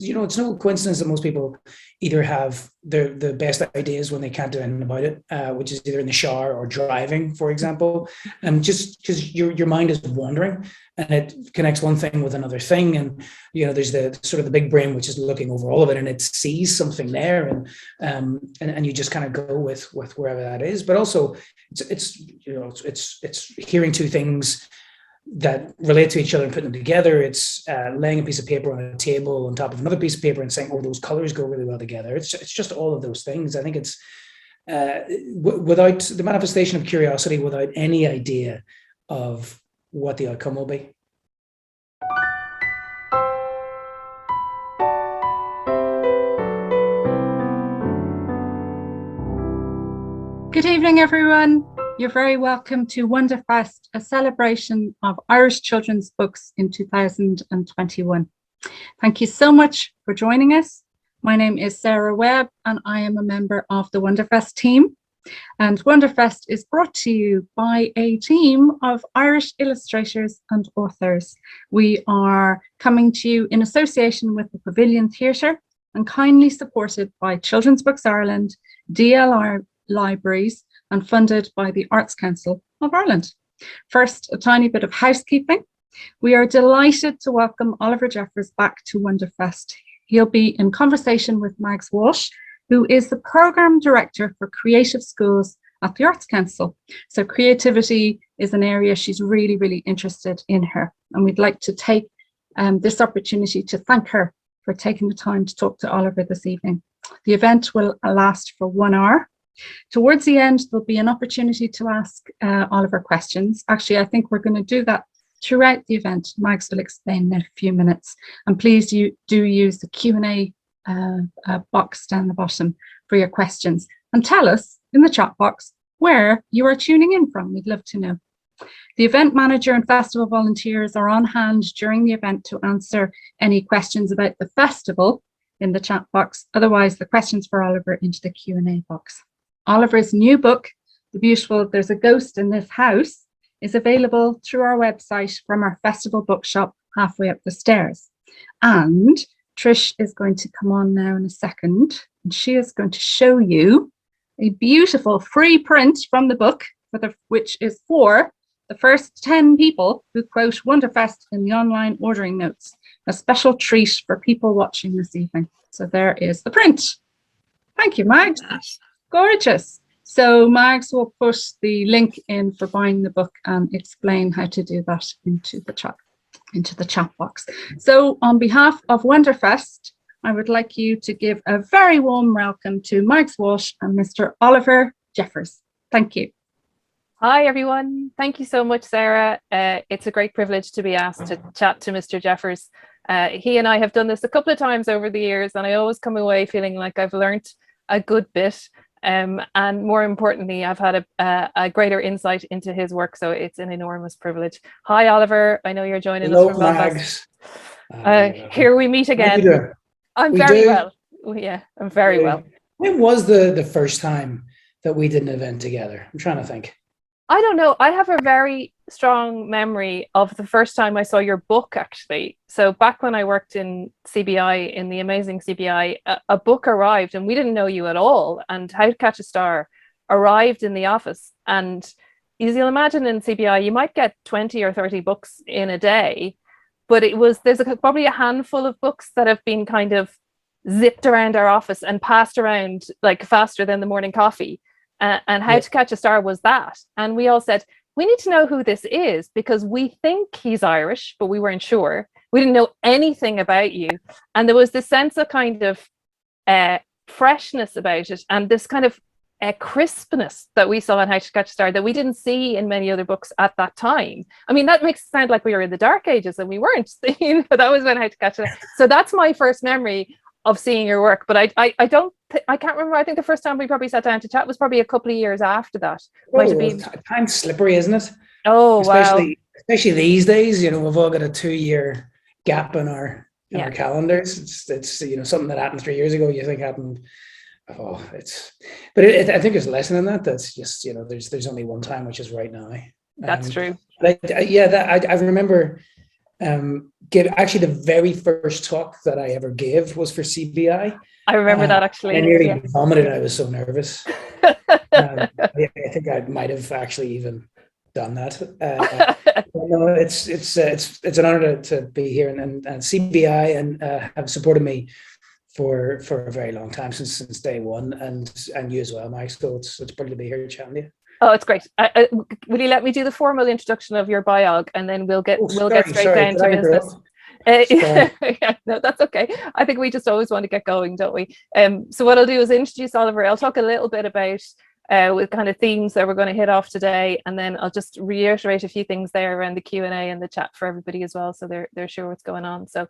it's no coincidence that most people either have the best ideas when they can't do anything about it, which is either in the shower or driving, for example, and just because your mind is wandering and it connects one thing with another thing, and there's the sort of the big brain which is looking over all of it and it sees something there, and you just kind of go with wherever that is. But also, it's hearing two things that relate to each other and putting them together. It's laying a piece of paper on a table on top of another piece of paper and saying, "Oh, those colors go really well together." It's just all of those things. I think it's without the manifestation of curiosity, without any idea of what the outcome will be. Good evening, everyone. You're very welcome to WonderFest, a celebration of Irish children's books in 2021. Thank you so much for joining us. My name is Sarah Webb, and I am a member of the WonderFest team. And WonderFest is brought to you by a team of Irish illustrators and authors. We are coming to you in association with the Pavilion Theatre and kindly supported by Children's Books Ireland, DLR Libraries, and funded by the Arts Council of Ireland. First, a tiny bit of housekeeping. We are delighted to welcome Oliver Jeffers back to WonderFest. He'll be in conversation with Mags Walsh, who is the Programme Director for Creative Schools at the Arts Council. So creativity is an area she's really, really interested in her. And we'd like to take this opportunity to thank her for taking the time to talk to Oliver this evening. The event will last for 1 hour. Towards the end, there'll be an opportunity to ask Oliver questions. Actually, I think we're going to do that throughout the event. Mags will explain in a few minutes. And please do use the Q&A box down the bottom for your questions. And tell us in the chat box where you are tuning in from. We'd love to know. The event manager and festival volunteers are on hand during the event to answer any questions about the festival in the chat box. Otherwise, the questions for Oliver into the Q&A box. Oliver's new book, the beautiful There's a Ghost in This House, is available through our website from our festival bookshop halfway up the stairs. And Trish is going to come on now in a second, and she is going to show you a beautiful free print from the book, which is for the first 10 people who quote WonderFest in the online ordering notes, a special treat for people watching this evening. So there is the print. Thank you, Mags. Gorgeous. So Mags will put the link in for buying the book and explain how to do that into the chat box. So on behalf of WonderFest, I would like you to give a very warm welcome to Mags Walsh and Mr. Oliver Jeffers. Thank you. Hi, everyone. Thank you so much, Sarah. It's a great privilege to be asked to chat to Mr. Jeffers. He and I have done this a couple of times over the years, and I always come away feeling like I've learned a good bit. And more importantly, I've had a greater insight into his work, so it's an enormous privilege. Hi, Oliver. I know you're joining us from Belfast. Here we meet again. I'm very well. Yeah, I'm very well. When was the first time that we did an event together? I'm trying to think. I don't know. I have a very strong memory of the first time I saw your book, actually. So back when I worked in CBI, in the amazing CBI, a book arrived and we didn't know you at all. And How to Catch a Star arrived in the office. And as you'll imagine in CBI, you might get 20 or 30 books in a day. But there's probably a handful of books that have been kind of zipped around our office and passed around like faster than the morning coffee. And How to Catch a Star was that. And we all said, we need to know who this is because we think he's Irish, but we weren't sure. We didn't know anything about you. And there was this sense of kind of freshness about it and this kind of crispness that we saw in How to Catch a Star that we didn't see in many other books at that time. I mean, that makes it sound like we were in the dark ages and we weren't, but that was when How to Catch a Star. So that's my first memory of seeing your work, but I can't remember. I think the first time we probably sat down to chat was probably a couple of years after that. Might have been. Time's slippery, isn't it? Oh, especially these days. We've all got a 2-year gap in our calendars. It's something that happened 3 years ago. You think happened. Oh, but I think there's a lesson in that. That's just there's only one time, which is right now. That's true. I remember give actually the very first talk that I ever gave was for CBI. I remember that actually. I nearly vomited. I was so nervous. I think I might have actually even done that. No, it's an honor to be here, and CBI and have supported me for a very long time, since day one, and you as well, Mike. So it's brilliant to be here chatting to you. Oh, it's great. Will you let me do the formal introduction of your biog, and then we'll get straight down to business. Yeah, no, that's okay. I think we just always want to get going, don't we? So what I'll do is introduce Oliver. I'll talk a little bit about with kind of themes that we're going to hit off today, and then I'll just reiterate a few things there around the Q&A and the chat for everybody as well, so they're sure what's going on. So,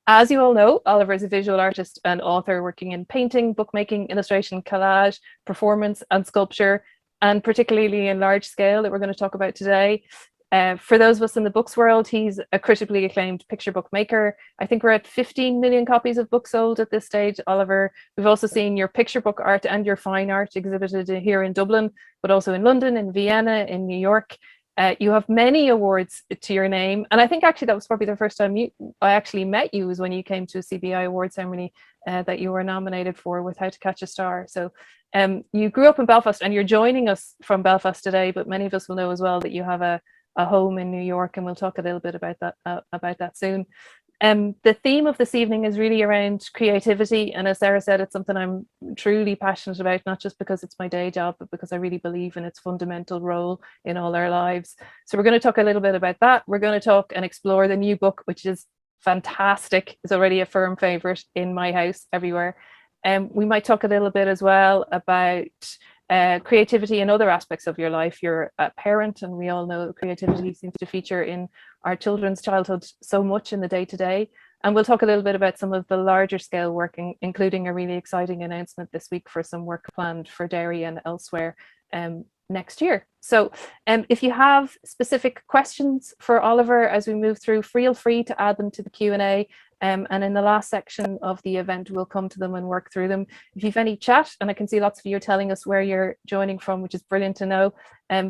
as you all know, Oliver is a visual artist and author working in painting, bookmaking, illustration, collage, performance, and sculpture, and particularly in large scale that we're going to talk about today. For those of us in the books world, he's a critically acclaimed picture book maker. I think we're at 15 million copies of books sold at this stage, Oliver. We've also seen your picture book art and your fine art exhibited here in Dublin, but also in London, in Vienna, in New York. You have many awards to your name. And I think actually that was probably the first time I actually met you, was when you came to a CBI award ceremony that you were nominated for with How to Catch a Star. So you grew up in Belfast, and you're joining us from Belfast today, but many of us will know as well that you have a home in New York, and we'll talk a little bit about that soon. The theme of this evening is really around creativity, and as Sarah said, it's something I'm truly passionate about, not just because it's my day job, but because I really believe in its fundamental role in all our lives. So we're going to talk a little bit about that. We're going to talk and explore the new book, which is fantastic. It's already a firm favorite in my house everywhere. We might talk a little bit as well about creativity in other aspects of your life. You're a parent, and we all know that creativity seems to feature in our children's childhood so much in the day-to-day. And we'll talk a little bit about some of the larger scale work, including a really exciting announcement this week for some work planned for Derry and elsewhere next year. So if you have specific questions for Oliver as we move through, feel free to add them to the Q&A. And in the last section of the event, we'll come to them and work through them. If you've any chat, and I can see lots of you are telling us where you're joining from, which is brilliant to know,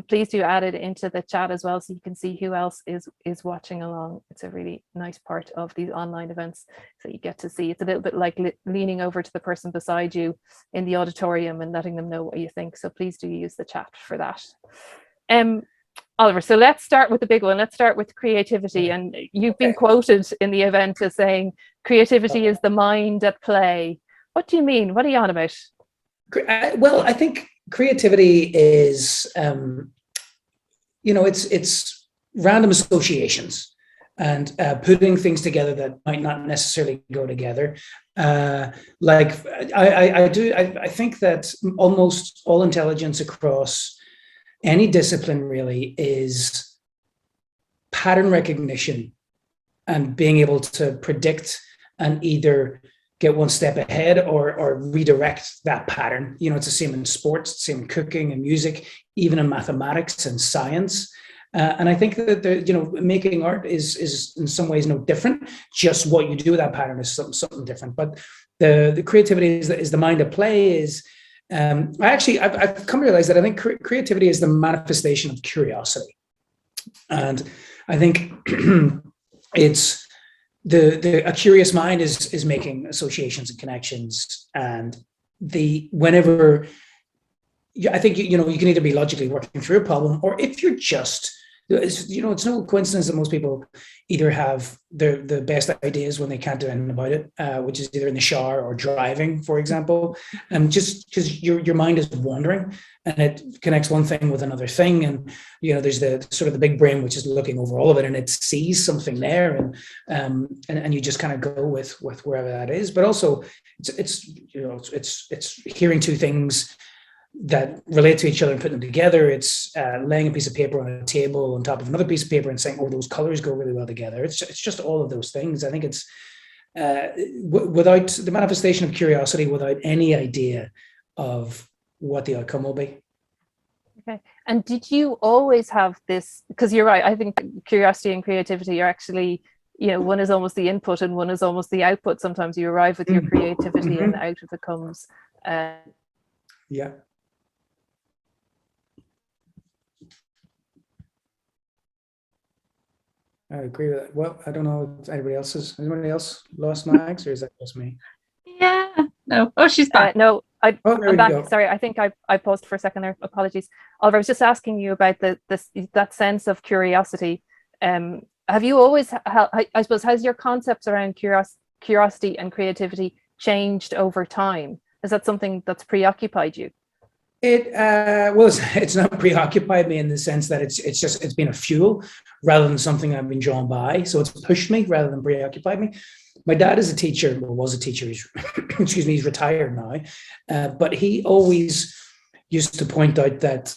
please do add it into the chat as well, so you can see who else is watching along. It's a really nice part of these online events, so you get to see. It's a little bit like leaning over to the person beside you in the auditorium and letting them know what you think. So please do use the chat for that. Oliver, so let's start with the big one. Let's start with creativity. And you've been quoted in the event as saying, creativity is the mind at play. What do you mean? What are you on about? Well, I think creativity is, it's random associations and putting things together that might not necessarily go together. I think that almost all intelligence across any discipline really is pattern recognition and being able to predict and either get one step ahead or redirect that pattern. It's the same in sports, it's the same in cooking and music, even in mathematics and science. And I think that making art is in some ways no different. Just what you do with that pattern is something different. But the creativity is the mind at play. I've come to realize that I think creativity is the manifestation of curiosity, and I think it's a curious mind is making associations and connections, and whenever I think you can either be logically working through a problem, or if you're just it's no coincidence that most people either have the best ideas when they can't do anything about it, which is either in the shower or driving, for example, and just because your mind is wandering and it connects one thing with another thing, and there's the sort of the big brain which is looking over all of it, and it sees something there, and you just kind of go with wherever that is. But also it's hearing two things that relate to each other and putting them together. It's laying a piece of paper on a table on top of another piece of paper and saying, "Oh, those colors go really well together." It's just all of those things. I think it's without the manifestation of curiosity, without any idea of what the outcome will be. Okay. And did you always have this? Because you're right. I think curiosity and creativity are actually, one is almost the input and one is almost the output. Sometimes you arrive with your creativity and out of it comes. Yeah. I agree with that. Well, I don't know if anybody else lost Mags, or is that just me? Yeah. No. Oh, she's back. No, Oh, there I'm we back. go. Sorry, I think I paused for a second there. Apologies. Oliver, I was just asking you about that sense of curiosity. Have you always, I suppose, has your concepts around curiosity and creativity changed over time? Is that something that's preoccupied you? It's not preoccupied me in the sense that it's been a fuel rather than something I've been drawn by. So it's pushed me rather than preoccupied me. My dad is a teacher, or was a teacher. He's excuse me, he's retired now, but he always used to point out that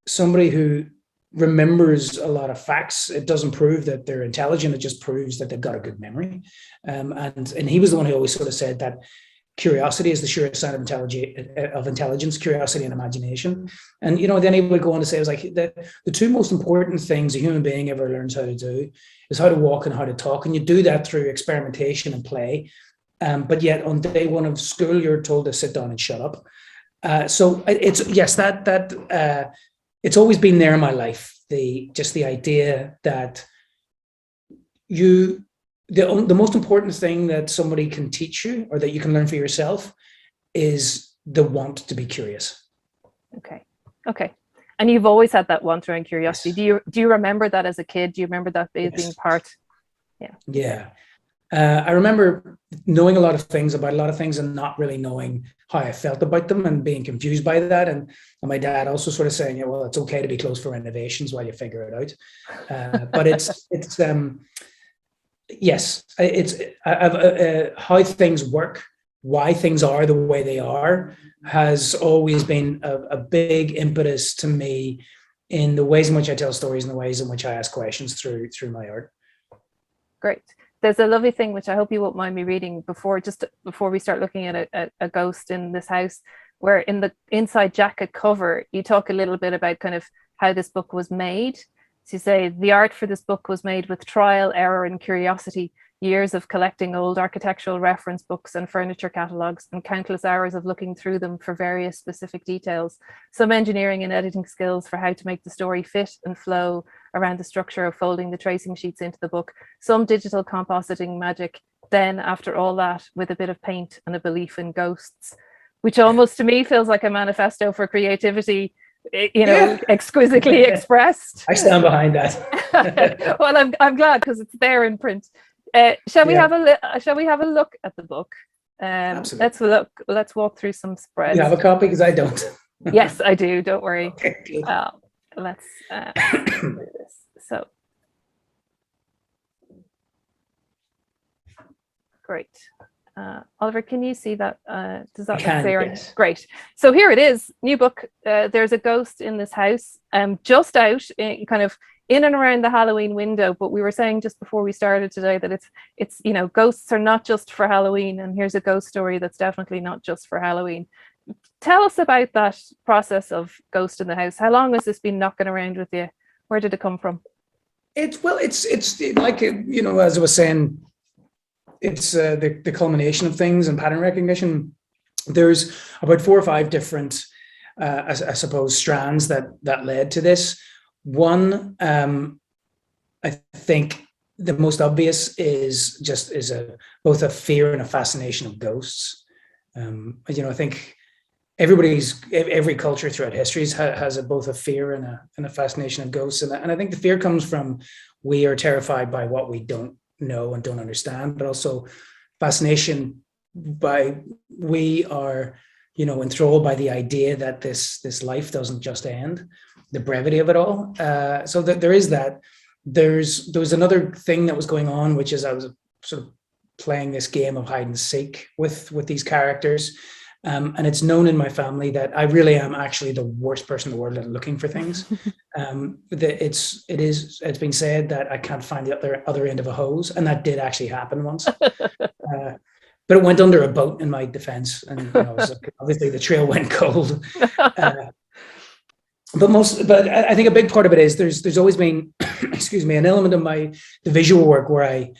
somebody who remembers a lot of facts, it doesn't prove that they're intelligent. It just proves that they've got a good memory. And he was the one who always sort of said that curiosity is the surest sign of intelligence, curiosity and imagination. And, then he would go on to say, it was like the two most important things a human being ever learns how to do is how to walk and how to talk. And you do that through experimentation and play. But yet on day one of school, you're told to sit down and shut up. So it's, yes, that it's always been there in my life. The idea that the most important thing that somebody can teach you or that you can learn for yourself is the want to be curious. Okay. And you've always had that want around curiosity. Yes. Do you remember that as a kid? Do you remember that being part? Yeah. I remember knowing a lot of things about a lot of things and not really knowing how I felt about them and being confused by that. And my dad also sort of saying, yeah, well, it's okay to be closed for renovations while you figure it out. But yes, how things work, why things are the way they are, has always been a big impetus to me in the ways in which I tell stories and the ways in which I ask questions through my art. Great. There's a lovely thing, which I hope you won't mind me reading before we start looking at a ghost in this house, where in the inside jacket cover, you talk a little bit about kind of how this book was made. So you say, the art for this book was made with trial, error, and curiosity, years of collecting old architectural reference books and furniture catalogues, and countless hours of looking through them for various specific details, some engineering and editing skills for how to make the story fit and flow around the structure of folding the tracing sheets into the book, some digital compositing magic, then after all that, with a bit of paint and a belief in ghosts, which almost to me feels like a manifesto for creativity, exquisitely expressed. I stand behind that. Well, I'm glad, because it's there in print. Shall we have a look at the book? Absolutely. Let's walk through some spreads. You have a copy? Because I don't. Yes, I do. Don't worry. Okay, good. Let's do this. So, great. Oliver, can you see that? Does that look clear? Yes. Great. So here it is, new book. There's a ghost in this house, just out, kind of in and around the Halloween window. But we were saying just before we started today that it's ghosts are not just for Halloween, and here's a ghost story that's definitely not just for Halloween. Tell us about that process of Ghost in the House. How long has this been knocking around with you? Where did it come from? It's like, as I was saying, it's the culmination of things and pattern recognition. There's about 4 or 5 different, I suppose, strands that led to this. One, I think the most obvious is both a fear and a fascination of ghosts. I think every culture throughout history has both a fear and a fascination of ghosts, and I think the fear comes from we are terrified by what we don't know and don't understand, but also fascination by we are enthralled by the idea that this life doesn't just end, the brevity of it all. So that there is that. There was another thing that was going on, which is I was sort of playing this game of hide and seek with these characters. And it's known in my family that I really am actually the worst person in the world at looking for things. It's been said that I can't find the other end of a hose, and that did actually happen once. But it went under a boat in my defense, and obviously the trail went cold. But I think a big part of it is there's always been, excuse me, an element of the visual work where I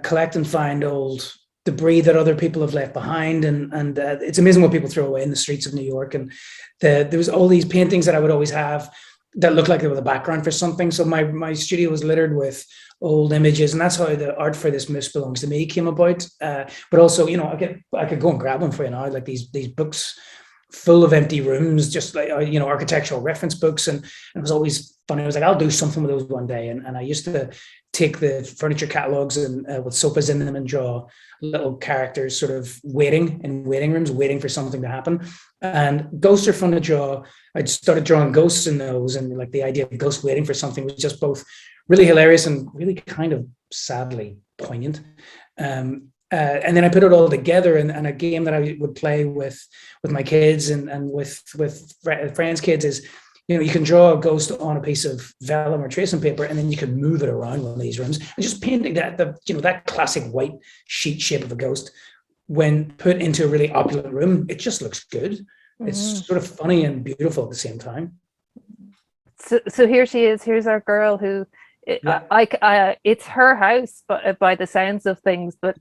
collect and find old debris that other people have left behind, and it's amazing what people throw away in the streets of New York. And there was all these paintings that I would always have that looked like they were the background for something. So my studio was littered with old images, and that's how the art for this Moose Belongs to Me came about. But also, I could go and grab them for you now, like these books full of empty rooms, just like architectural reference books, and it was always funny. I was like, I'll do something with those one day, and I used to take the furniture catalogs and with sofas in them and draw little characters sort of waiting in waiting rooms, waiting for something to happen. And ghosts are fun to draw. I started drawing ghosts in those, and like the idea of ghosts waiting for something was just both really hilarious and really kind of sadly poignant. And then I put it all together in a game that I would play with my kids and with friends' kids is, you can draw a ghost on a piece of vellum or tracing paper, and then you can move it around one of these rooms and just painting that classic white sheet shape of a ghost. When put into a really opulent room, it just looks good. Mm-hmm. It's sort of funny and beautiful at the same time. So here she is. Here's our girl who, it's her house, but by the sounds of things. But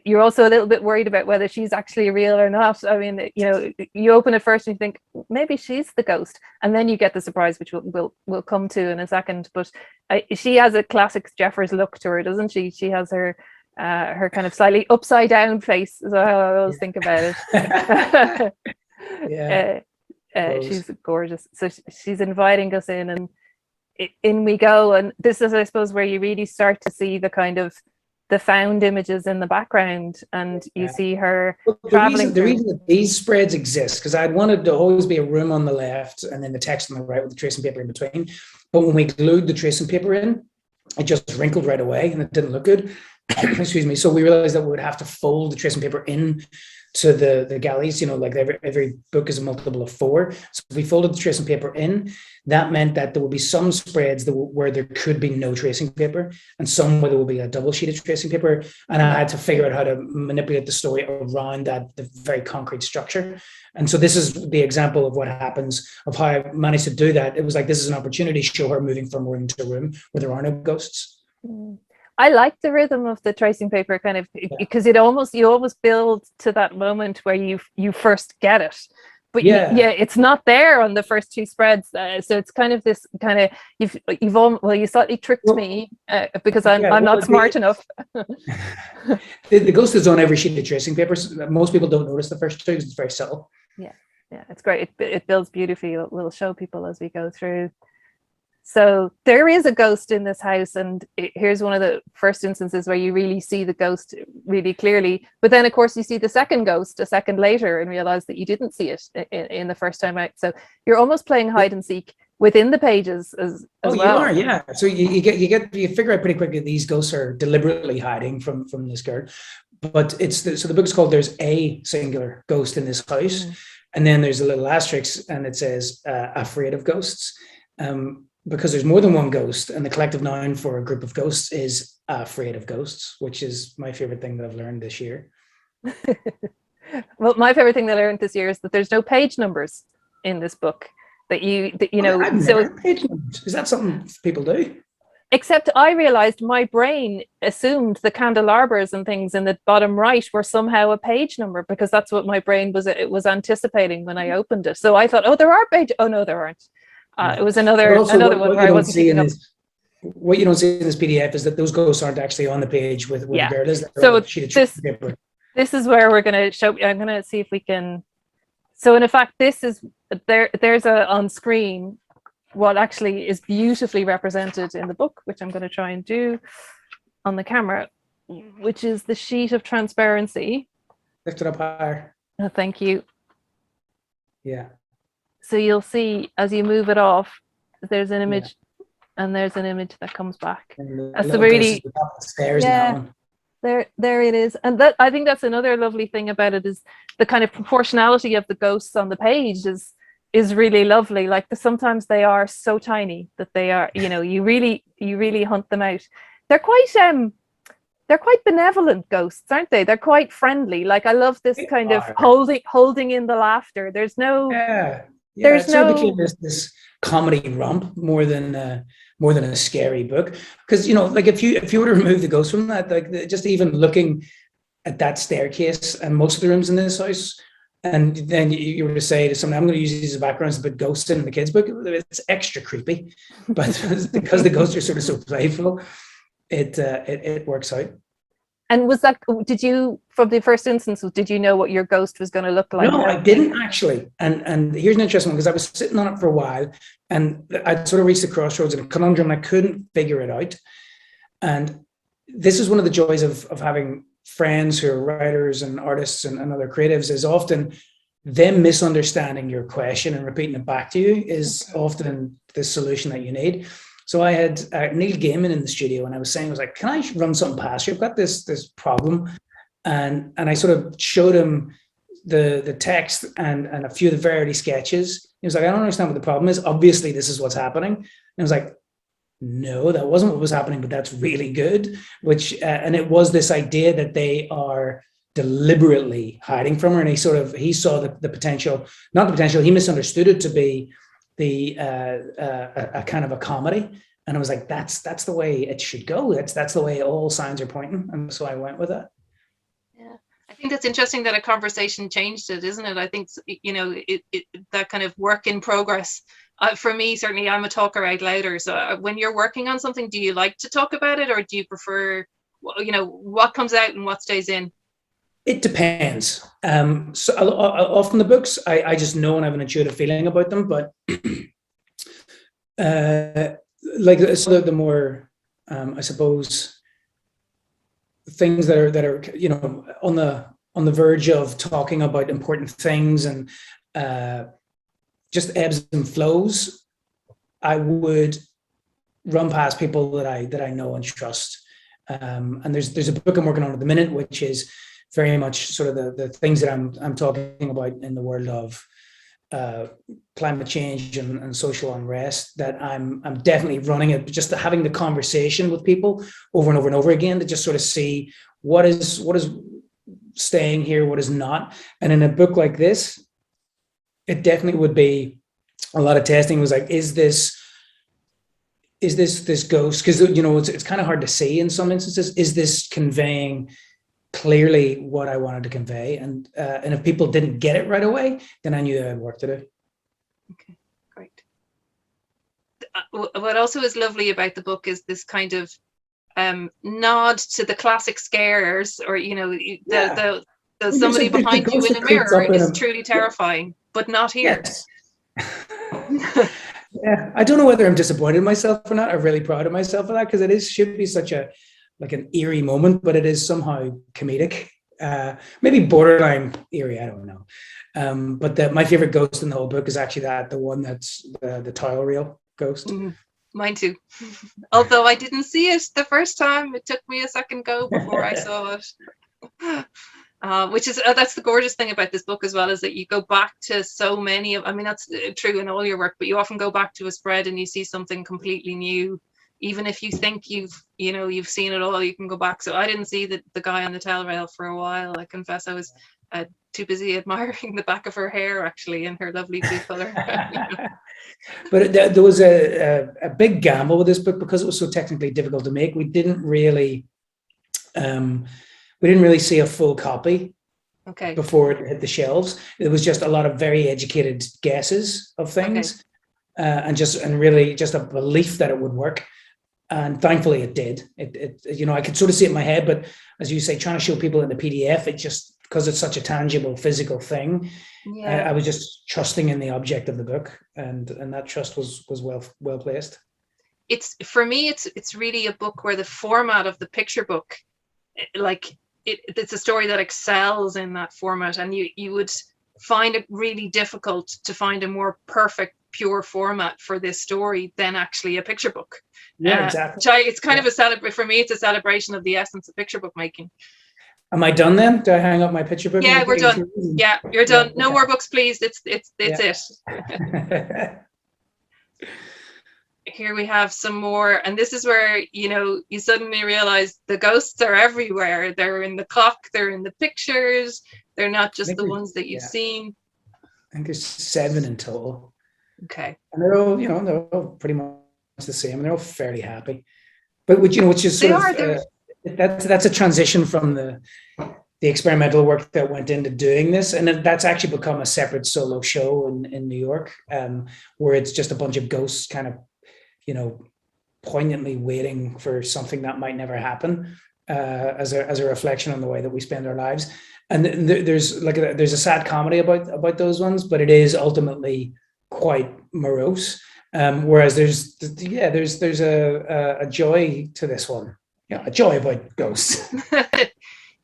you're also a little bit worried about whether she's actually real or not. I mean, you open it first and you think maybe she's the ghost, and then you get the surprise, which we'll come to in a second. But she has a classic Jeffers look to her, doesn't she? She has her kind of slightly upside down face, is how I always think about it. She's gorgeous. So she's inviting us in, and in we go. And this is, I suppose, where you really start to see the kind of the found images in the background, and you see her traveling. The reason that these spreads exist, because I'd wanted to always be a room on the left and then the text on the right with the tracing paper in between. But when we glued the tracing paper in, it just wrinkled right away and it didn't look good. Excuse me. So we realized that we would have to fold the tracing paper in to the galleys, like every book is a multiple of 4. So if we folded the tracing paper in, that meant that there would be some spreads where there could be no tracing paper, and some where there will be a double sheet of tracing paper. And I had to figure out how to manipulate the story around the very concrete structure. And so this is the example of what happens, of how I managed to do that. It was like, this is an opportunity to show her moving from room to room where there are no ghosts. I like the rhythm of the tracing paper, kind of, because you almost build to that moment where you first get it, but it's not there on the first 2 spreads. So it's kind of this kind of you slightly tricked me because I'm not smart enough. The ghost is on every sheet of tracing paper. Most people don't notice the first 2 because it's very subtle. Yeah, it's great. It builds beautifully. We'll show people as we go through. So there is a ghost in this house, and here's one of the first instances where you really see the ghost really clearly. But then, of course, you see the second ghost a second later and realize that you didn't see it in the first time out. So you're almost playing hide and seek within the pages as well. You are, yeah. So you figure out pretty quickly these ghosts are deliberately hiding from this girl. But so the book's called "There's a Singular Ghost in This House," and then there's a little asterisk, and it says "Afraid of Ghosts." Because there's more than one ghost, and the collective noun for a group of ghosts is afraid of ghosts, which is my favorite thing that I've learned this year. Well, my favorite thing that I learned this year is that there's no page numbers in this book. I've never page numbers. Is that something people do? Except I realized my brain assumed the candelabras and things in the bottom right were somehow a page number, because that's what my brain was anticipating when I opened it. So I thought, oh, there are pages. Oh no, there aren't. It was another one where I wasn't picking up. What you don't see in this PDF is that those ghosts aren't actually on the page with the girl is. So this is where we're going to show. I'm going to see if we can. So in fact, this is there's on screen what actually is beautifully represented in the book, which I'm going to try and do on the camera, which is the sheet of transparency. Lift it up higher. Oh, thank you. Yeah. So you'll see as you move it off, there's an image, and there's an image that comes back. So really, there it is. And that, I think that's another lovely thing about it, is the kind of proportionality of the ghosts on the page is really lovely. Like sometimes they are so tiny that they are, you really hunt them out. They're quite benevolent ghosts, aren't they? They're quite friendly. Like I love this kind of holding in the laughter. There's no. Yeah, it sort of became this comedy romp more than a scary book, because like if you were to remove the ghost from that, like just even looking at that staircase and most of the rooms in this house, And then you were to say to someone, I'm going to use these as backgrounds, but ghosts in the kids' book, it's extra creepy. But because the ghosts are sort of so playful, it works out. And was that, did you, from the first instance, did you know what your ghost was going to look like? No, I didn't actually. And here's an interesting one, because I was sitting on it for a while and I'd sort of reached the crossroads in a conundrum and I couldn't figure it out. And this is one of the joys of having friends who are writers and artists and other creatives, is often them misunderstanding your question and repeating it back to you is often the solution that you need. So I had Neil Gaiman in the studio, and I was like, can I run something past you? I've got this problem. And I sort of showed him the text and a few of the Verity sketches. He was like, I don't understand what the problem is. Obviously, this is what's happening. And I was like, no, that wasn't what was happening, but that's really good. And it was this idea that they are deliberately hiding from her. And he saw the potential, not the potential, he misunderstood it to be a kind of a comedy. And I was like, that's the way it should go. That's the way all signs are pointing. And so I went with it. Yeah, I think that's interesting that a conversation changed it, isn't it? I think, you know, that kind of work in progress. For me, certainly, I'm a talker out louder. So when you're working on something, do you like to talk about it, or do you prefer, you know, what comes out and what stays in? It depends. So often the books, I just know and have an intuitive feeling about them. But like so the more, I suppose, things that are you know on the verge of talking about important things and just ebbs and flows, I would run past people that I know and trust. And there's a book I'm working on at the minute, which is very much sort of the things that I'm talking about in the world of climate change and social unrest, that I'm definitely running it, just having the conversation with people over and over and over again to just sort of see what is staying here, what is not. And in a book like this, it definitely would be a lot of testing. It was like, is this ghost? Because, you know, it's kind of hard to see in some instances. Is this conveying clearly what I wanted to convey? And if people didn't get it right away, then I knew I had work to do. Okay, great. What also is lovely about the book is this kind of nod to the classic scares, or, you know, the somebody behind you in a mirror is truly terrifying, but not here. Yes. Yeah, I don't know whether I'm disappointed in myself or not. I'm really proud of myself for that, because it should be such an eerie moment, but it is somehow comedic, maybe borderline eerie, I don't know. But my favorite ghost in the whole book is actually the one that's the towel reel ghost. Mine too. Although I didn't see it the first time, it took me a second go before I saw it. Which is that's the gorgeous thing about this book as well, is that you go back to so many of, I mean, that's true in all your work, but you often go back to a spread and you see something completely new. Even if you think you've seen it all, you can go back. So I didn't see the guy on the towel rail for a while. I confess I was too busy admiring the back of her hair, actually, and her lovely blue color. But there was a big gamble with this book, because it was so technically difficult to make. We didn't really see a full copy before it hit the shelves. It was just a lot of very educated guesses of things, and really just a belief that it would work. And thankfully it did. It you know, I could sort of see it in my head, but as you say, trying to show people in the PDF, it just, because it's such a tangible physical thing, I was just trusting in the object of the book, and that trust was well placed. It's, for me, it's really a book where the format of the picture book, like it's a story that excels in that format, and you would find it really difficult to find a more perfect, pure format for this story than actually a picture book. Yeah, exactly. It's kind of for me, it's a celebration of the essence of picture book making. Am I done then? Do I hang up my picture book? Yeah, we're done. Yeah, you're done. No more books, please. It's it. Here we have some more, and this is where, you know, you suddenly realize the ghosts are everywhere. They're in the clock, they're in the pictures, they're not just the ones that you've seen. I think there's 7 in total. Okay. And they're all pretty much the same, and they're all fairly happy. But which is sort of that's a transition from the experimental work that went into doing this. And that's actually become a separate solo show in New York, where it's just a bunch of ghosts kind of, poignantly waiting for something that might never happen, as a reflection on the way that we spend our lives. And there's a sad comedy about those ones, but it is ultimately quite morose. Whereas there's a joy to this one. A joy about ghosts.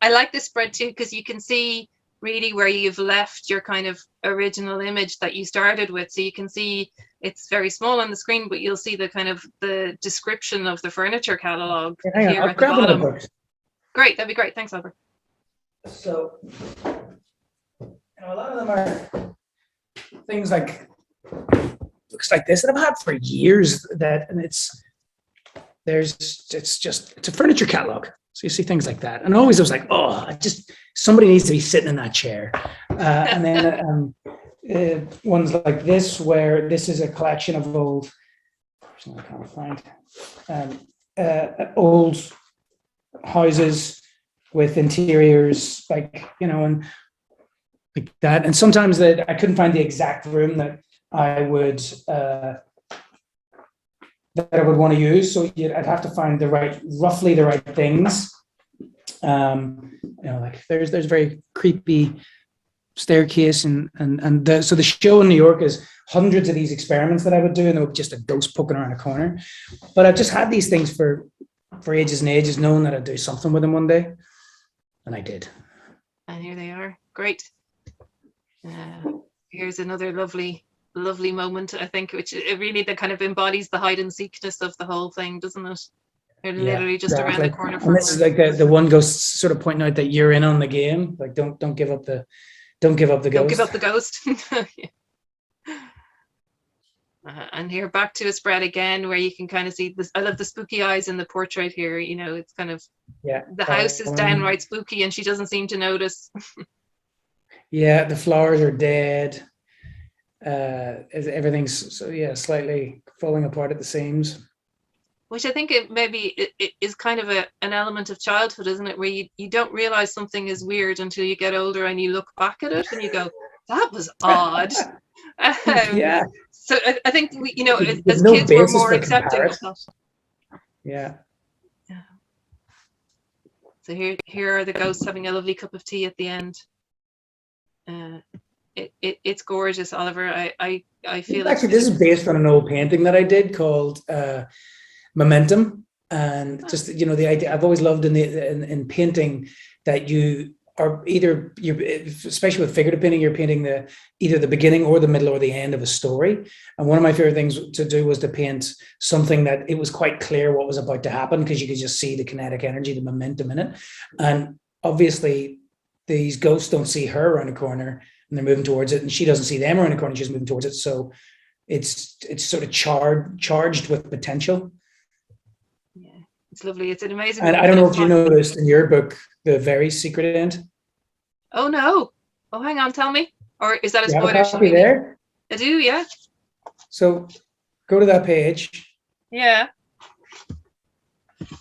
I like this spread too, because you can see really where you've left your kind of original image that you started with. So you can see it's very small on the screen, but you'll see the kind of the description of the furniture catalogue here at the bottom. Great, that'd be great. Thanks, Albert. So, a lot of them are things like looks like this that I've had for years. It's a furniture catalogue. So you see things like that, and always I was like, somebody needs to be sitting in that chair. And then ones like this, where this is a collection of old, I can't find, old houses with interiors, and like that. And sometimes that I couldn't find the exact room that I would want to use, so I'd have to find roughly the right things. Like there's very creepy staircase, so the show in New York is hundreds of these experiments that I would do, and there would be just a ghost poking around a corner. But I've just had these things for ages and ages, knowing that I'd do something with them one day, and I did. And here they are. Great. Here's another lovely moment, I think, which it really that kind of embodies the hide and seekness of the whole thing, doesn't it? They're literally just around the corner from. And this is like the one ghost sort of pointing out that you're in on the game. Like, don't give up the ghost. Don't give up the ghost. And here back to a spread again, where you can kind of see this. I love the spooky eyes in the portrait here. It's kind of the house is downright spooky, and she doesn't seem to notice. Yeah, the flowers are dead. Everything's slightly falling apart at the seams. Which I think it is kind of an element of childhood, isn't it? Where you don't realize something is weird until you get older and you look back at it and you go, that was odd. Yeah. So I think as kids we're more accepting of that. Yeah. So here are the ghosts having a lovely cup of tea at the end. It's gorgeous, Oliver. I feel actually this is based on an old painting that I did called Momentum, and just the idea I've always loved in painting that you are especially with figurative painting, you're painting either the beginning or the middle or the end of a story. And one of my favorite things to do was to paint something that it was quite clear what was about to happen, because you could just see the kinetic energy, the momentum in it. And obviously these ghosts don't see her around a corner and they're moving towards it, and she doesn't see them around a corner, she's moving towards it. So it's sort of charged with potential. Yeah, it's lovely. It's an amazing. And I don't know if you noticed in your book the very secret end. Oh no! Oh, hang on, tell me. Or is that a spoiler? Have a copy there? I do, yeah. So go to that page. Yeah.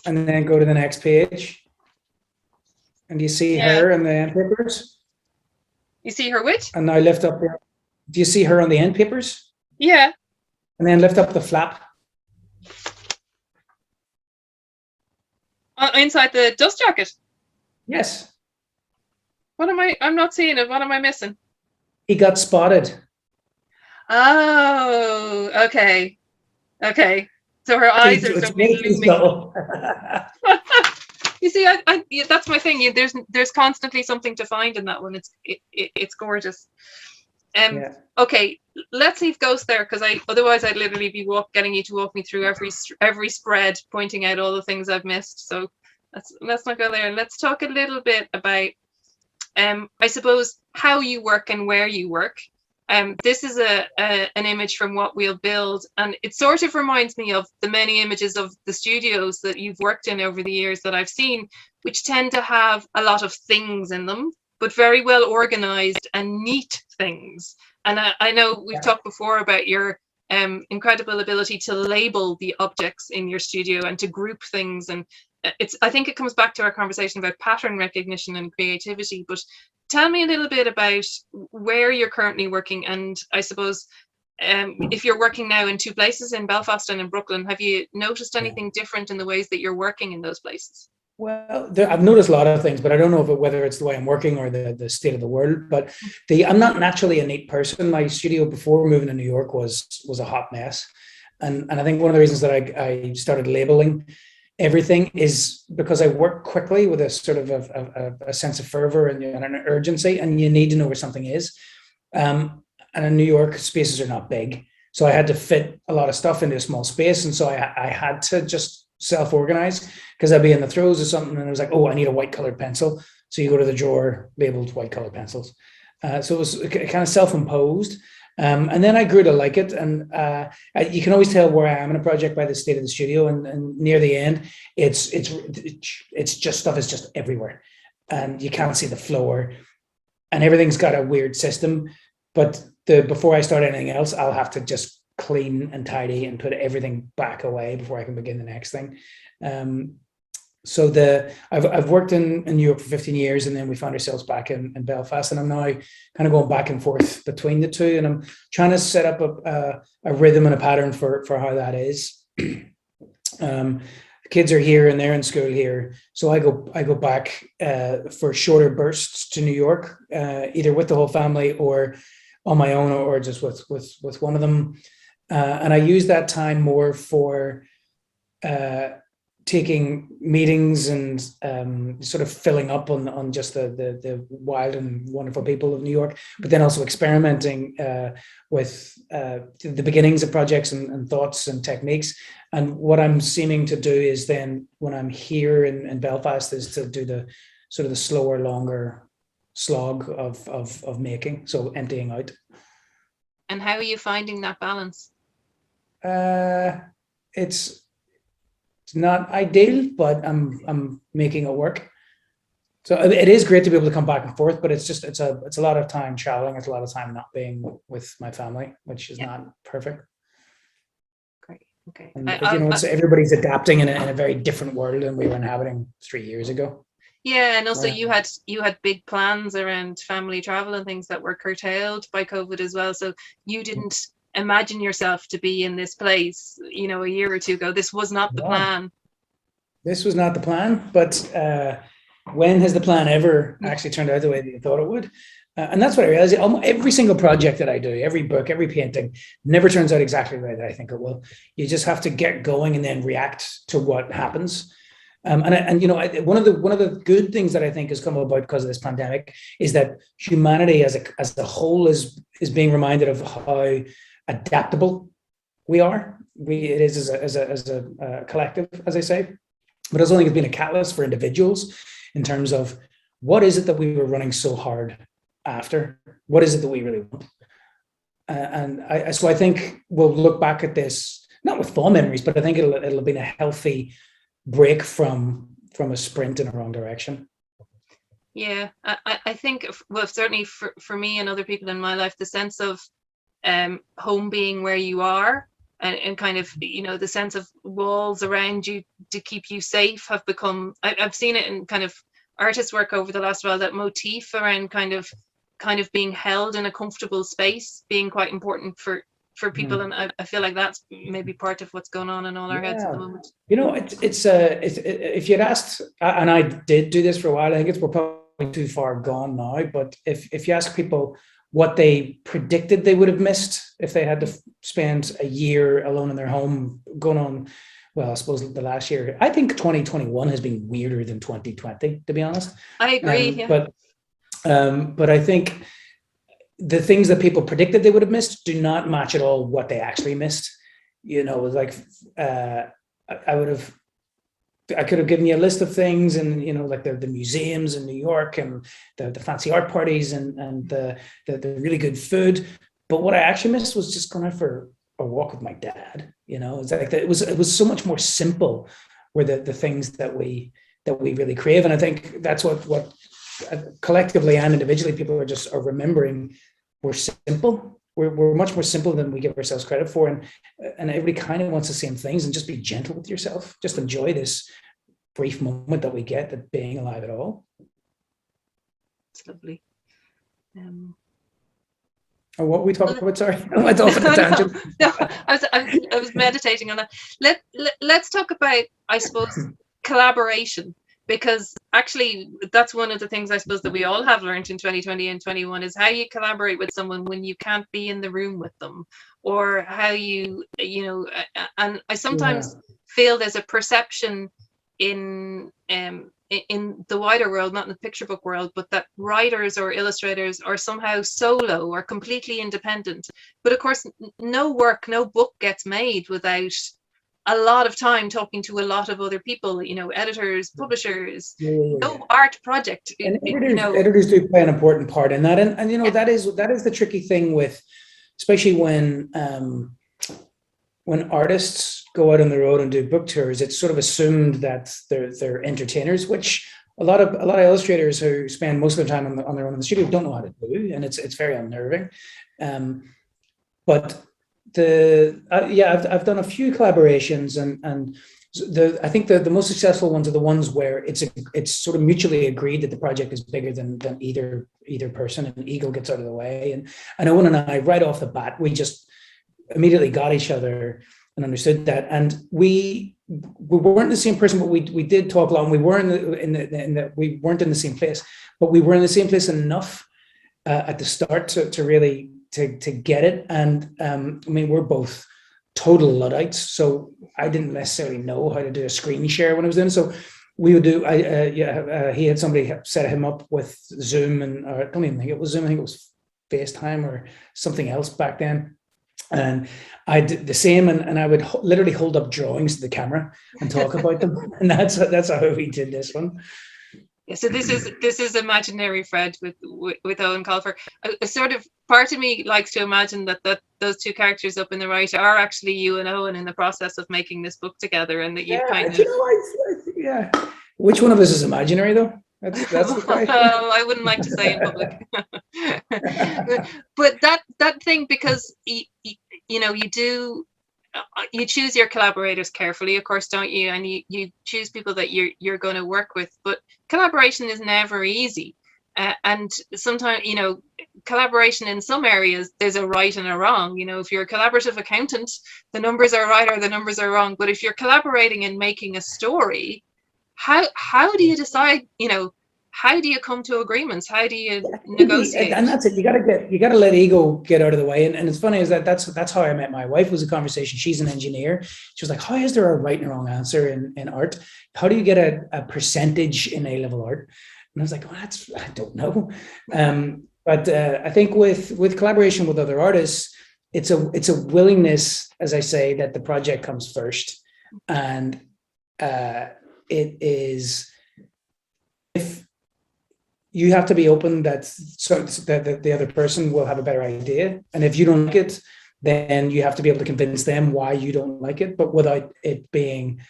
And then go to the next page. And you see her in the end papers? You see her which? And now lift up. Do you see her on the end papers? Yeah. And then lift up the flap. Inside the dust jacket? Yes. I'm not seeing it. What am I missing? He got spotted. Oh, okay. Okay. So her eyes are suddenly looming. You see, that's my thing. There's constantly something to find in that one. It's gorgeous. Okay, let's leave ghosts there, because otherwise I'd literally be getting you to walk me through every spread, pointing out all the things I've missed. So let's not go there. Let's talk a little bit about, I suppose, how you work and where you work. This is an image from What We'll Build, and it sort of reminds me of the many images of the studios that you've worked in over the years that I've seen, which tend to have a lot of things in them, but very well organized and neat things. And I know we've talked before about your incredible ability to label the objects in your studio and to group things. And I think it comes back to our conversation about pattern recognition and creativity, but tell me a little bit about where you're currently working, and I suppose if you're working now in two places, in Belfast and in Brooklyn, have you noticed anything different in the ways that you're working in those places? Well, I've noticed a lot of things, but I don't know whether it's the way I'm working or the state of the world. But I'm not naturally a neat person. My studio before moving to New York was a hot mess, and I think one of the reasons that I started labeling everything is because I work quickly with a sort of a sense of fervor and an urgency, and you need to know where something is. And in New York, spaces are not big, so I had to fit a lot of stuff into a small space, and so I had to just self-organize, because I'd be in the throes of something and it was like, oh, I need a white colored pencil. So you go to the drawer labeled white colored pencils. So it was kind of self-imposed. And then I grew to like it. And you can always tell where I am in a project by the state of the studio. And near the end, it's just stuff is just everywhere. And you can't see the floor. And everything's got a weird system. But before I start anything else, I'll have to just clean and tidy and put everything back away before I can begin the next thing. So I've worked in New York for 15 years, and then we found ourselves back in Belfast, and I'm now kind of going back and forth between the two, and I'm trying to set up a rhythm and a pattern for how that is. Kids are here and they're in school here, so I go back for shorter bursts to New York, either with the whole family or on my own, or just with one of them. And I use that time more for taking meetings and sort of filling up on just the wild and wonderful people of New York, but then also experimenting with the beginnings of projects and thoughts and techniques. And what I'm seeming to do is then, when I'm here in Belfast, is to do the sort of the slower, longer slog of making, so emptying out. And how are you finding that balance? It's not ideal, but I'm making it work. So it is great to be able to come back and forth, but it's a lot of time traveling. It's a lot of time not being with my family, which is not perfect. Great. Okay. And, everybody's adapting in a very different world than we were inhabiting 3 years ago. Yeah, and also you had big plans around family travel and things that were curtailed by COVID as well. So you didn't imagine yourself to be in this place, a year or two ago. This was not the plan. This was not the plan, but when has the plan ever actually turned out the way that you thought it would? And that's what I realized. Every single project that I do, every book, every painting, never turns out exactly the way that I think it will. You just have to get going and then react to what happens. One of the good things that I think has come about because of this pandemic is that humanity as a whole is being reminded of how adaptable we are. It is as a collective, as I say, but I also think it's been a catalyst for individuals in terms of what is it that we were running so hard after? What is it that we really want? So I think we'll look back at this not with fond memories, but I think it'll have been a healthy break from a sprint in a wrong direction. Yeah, I think, well, certainly for me and other people in my life, the sense of home being where you are and kind of, the sense of walls around you to keep you safe have become, I've seen it in kind of artist work over the last while, that motif around kind of being held in a comfortable space being quite important for people, and I feel like that's maybe part of what's going on in all our heads at the moment. It's if you'd asked, and I did do this for a while, I think we're probably too far gone now, but if you ask people what they predicted they would have missed if they had to spend a year alone in their home, going on, well, I suppose the last year, I think 2021 has been weirder than 2020, to be honest. I agree. Yeah. But I think the things that people predicted they would have missed do not match at all what they actually missed. Like I could have given you a list of things, and like the museums in New York and the fancy art parties and the really good food. But what I actually missed was just going out for a walk with my dad. It's like it was so much more simple were the things that we really crave, and I think that's what collectively and individually people are remembering. We're simple. We're much more simple than we give ourselves credit for, and everybody kind of wants the same things. And just be gentle with yourself. Just enjoy this brief moment that we get at being alive at all. It's lovely. Or what were we talking about? Sorry, I went off on a tangent. No, I was meditating on that. Let's talk about, I suppose, collaboration, because actually that's one of the things I suppose that we all have learned in 2020 and 21 is how you collaborate with someone when you can't be in the room with them, or how you know. And I sometimes feel there's a perception in the wider world, not in the picture book world, but that writers or illustrators are somehow solo or completely independent. But of course, no book gets made without a lot of time talking to a lot of other people, you know, editors, publishers, no art project. And editors do play an important part in that. And you know, that is the tricky thing with, especially when artists go out on the road and do book tours, it's sort of assumed that they're entertainers, which a lot of illustrators who spend most of their time on their own in the studio don't know how to do, and it's very unnerving. But I've done a few collaborations, and I think the most successful ones are the ones where it's sort of mutually agreed that the project is bigger than either person, and ego gets out of the way. And Owen and I, right off the bat, we just immediately got each other and understood that. And we weren't the same person, but we did talk a lot. And we weren't we weren't in the same place, but we were in the same place enough at the start to really to get it. And I mean, we're both total Luddites, so I didn't necessarily know how to do a screen share when I was doing it. So we would do. He had somebody set him up with Zoom, and I don't even think it was Zoom. I think it was FaceTime or something else back then. And I did the same, and I would literally hold up drawings to the camera and talk about them, and that's how we did this one. Yeah, so this is imaginary Fred with Owen Colfer. A sort of part of me likes to imagine that those two characters up in the right are actually you and Owen in the process of making this book together, and that you kind of. Yeah. Which one of us is imaginary though? That's the question. I wouldn't like to say in public. But that thing, because you know, you choose your collaborators carefully, of course, don't you? And you choose people that you're going to work with. But collaboration is never easy, and sometimes, you know, collaboration in some areas there's a right and a wrong. You know, if you're a collaborative accountant, the numbers are right or the numbers are wrong. But if you're collaborating in making a story, how do you decide, you know, how do you come to agreements? How do you negotiate? And that's it. You got to let ego get out of the way. And it's funny is that's how I met my wife. Was a conversation. She's an engineer. She was like, how is there a right and wrong answer in art? How do you get a percentage in A-level art? And I was like, well, I don't know. But I think with collaboration with other artists, it's a willingness, as I say, that the project comes first. And it is, if you have to be open that the other person will have a better idea, and if you don't like it, then you have to be able to convince them why you don't like it, but without it being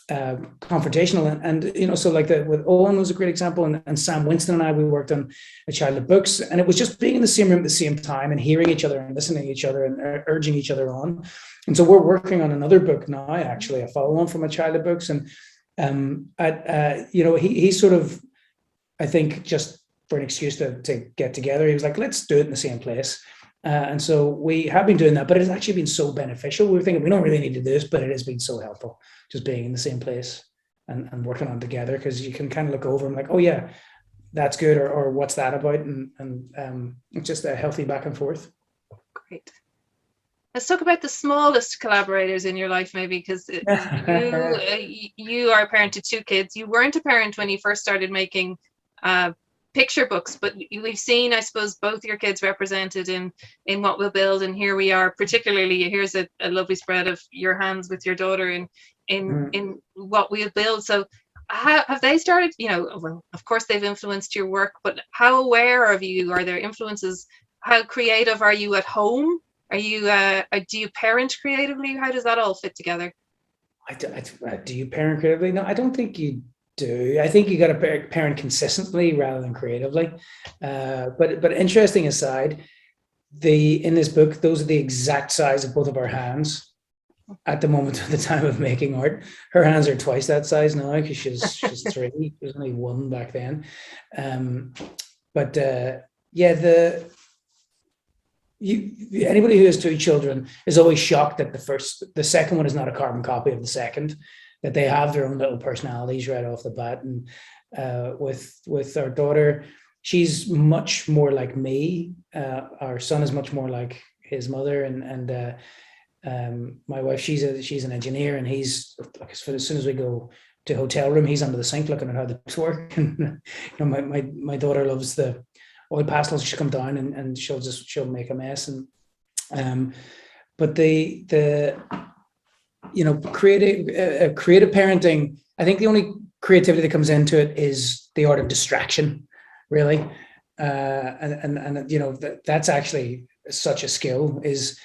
confrontational. And you know, so like with Owen was a great example, and Sam Winston and I, we worked on a Childhood Books, and it was just being in the same room at the same time and hearing each other and listening to each other and urging each other on. And so we're working on another book now, actually, a follow-on from a Childhood Books, and you know, he sort of, I think, just for an excuse to get together, he was like, let's do it in the same place. And so we have been doing that, but it's actually been so beneficial. We were thinking we don't really need to do this, but it has been so helpful just being in the same place and working on together, because you can kind of look over and like, oh yeah, that's good, or what's that about? And it's just a healthy back and forth. Great. Let's talk about the smallest collaborators in your life, maybe, because you are a parent to two kids. You weren't a parent when you first started making picture books, but we've seen, I suppose, both your kids represented in What We'll Build, and here we are. Particularly, here's a lovely spread of your hands with your daughter in What We'll Build. So, how have they started? You know, well, of course they've influenced your work, but how aware of you are their influences? How creative are you at home? Are you do you parent creatively? How does that all fit together? Do you parent creatively? No, I don't think you do. I think you got to parent consistently rather than creatively. But interesting aside, in this book, those are the exact size of both of our hands. at the moment of the time of making art. Her hands are twice that size now because she's 3. She was only 1 back then. Anybody who has 2 children is always shocked that the second one is not a carbon copy of the second, that they have their own little personalities right off the bat. And with our daughter, she's much more like me. Our son is much more like his mother, and my wife, she's an engineer, and he's, as soon as we go to a hotel room, he's under the sink looking at how this work. And my daughter loves the oil pastels. She'll come down and she'll make a mess. And but the creative parenting, I think the only creativity that comes into it is the art of distraction, really. And that's actually such a skill, is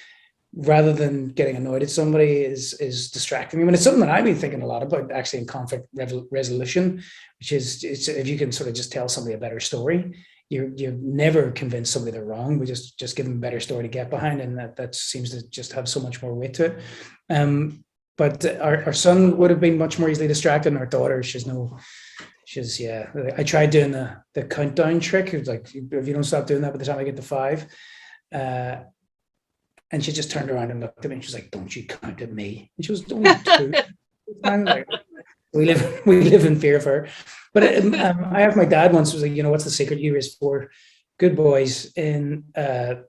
rather than getting annoyed at somebody is distracting me. I mean, it's something that I've been thinking a lot about actually in conflict resolution, which is if you can sort of just tell somebody a better story, you've never convinced somebody they're wrong. We just give them a better story to get behind, and that seems to just have so much more weight to it. But our son would have been much more easily distracted, and our daughter, I tried doing the countdown trick. It was like, if you don't stop doing that by the time I get to 5, and she just turned around and looked at me and she's like, "Don't you count at me?" And she was only 2. Like, we live in fear of her. But I have my dad once was like, "What's the secret? You raised 4 good boys in the